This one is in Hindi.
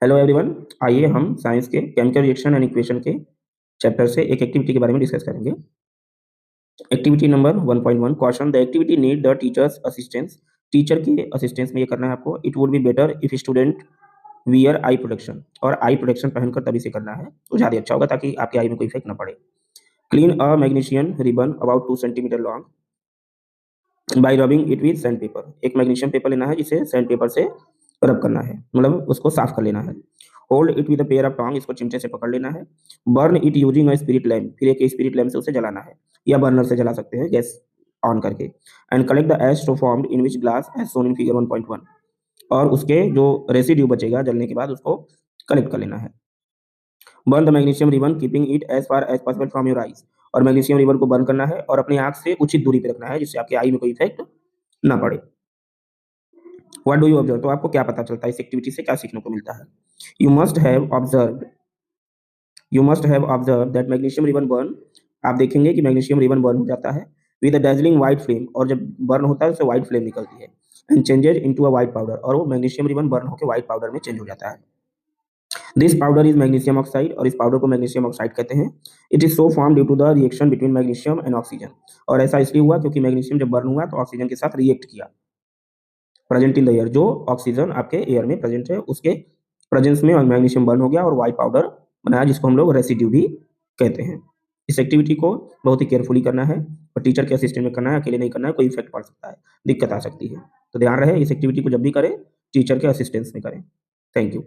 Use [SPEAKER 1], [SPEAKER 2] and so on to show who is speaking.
[SPEAKER 1] Hello everyone. आइए हम साइंस के केमिकल रिएक्शन एंड इक्वेशन के चैप्टर से एक एक्टिविटी के बारे में डिस्कस करेंगे। Activity number 1.1 question, the activity need the teachers assistance. Teacher के असिस्टेंस में ये करना है आपको। It would be better if student wear I protection, और आई प्रोटेक्शन पहनकर तभी से करना है तो ज़्यादा अच्छा होगा ताकि आपकी आई में कोई इफेक्ट ना पड़े। Clean a magnesium ribbon about 2 centimetre long bye rubbing it with sand paper. एक मैग्नीशियम पेपर लेना है जिसे सैंड पेपर से रब करना है, मतलब उसको साफ कर लेना है। Hold it with a pair of tong, इसको चिमटे से पकड़ लेना है। Burn it using a spirit lamp, फिर एक स्पिरिट लैम्प से उसे जलाना है या बर्नर से जला सकते हैं गैस ऑन करके। And collect the ash to formed in which glass as shown in figure 1.1, और उसके जो रेसिड्यू बचेगा जलने के बाद उसको कलेक्ट कर लेना है। Burn the magnesium ribbon keeping it as far as possible from your eyes, और मैग्नीशियम रिबन को बर्न करना है और अपनी आंख से उचित दूरी पे रखना है जिससे आपकी आई में कोई इफेक्ट ना पड़े। व्हाट डू यू ऑब्जर्व, तो आपको क्या पता चलता है इस एक्टिविटी से, क्या सीखने को मिलता है? You must have observe that magnesium ribbon burn, आप देखेंगे कि मैग्नीशियम रिबन बर्न हो जाता है with a dazzling white flame, और जब बर्न होता है उससे व्हाइट फ्लेम निकलती है। And changes into a white powder, और वो मैग्नीशियम रिबन बर्न होकर व्हाइट पाउडर में चेंज हो जाता है। This powder is magnesium oxide, और इस पाउडर को मैग्नीशियम ऑक्साइड कहते हैं। It is so form due to the reaction between magnesium and oxygen, और ऐसा इसलिए हुआ क्योंकि मैग्नीशियम जब बर्न हुआ तो ऑक्सीजन के साथ रिएक्ट किया। प्रेजेंट इन द एयर, जो ऑक्सीजन आपके एयर में प्रेजेंट है उसके प्रेजेंस में मैग्नीशियम बर्न हो गया और व्हाइट पाउडर बनाया जिसको हम लोग रेसिड्यू भी कहते हैं। इस एक्टिविटी को बहुत ही केयरफुली करना है और टीचर के असिस्टेंट में करना है, अकेले नहीं करना है, कोई इफेक्ट पड़ सकता है, दिक्कत आ सकती है। तो ध्यान रहे इस एक्टिविटी को जब भी करें टीचर के असिस्टेंस में करें। Thank you.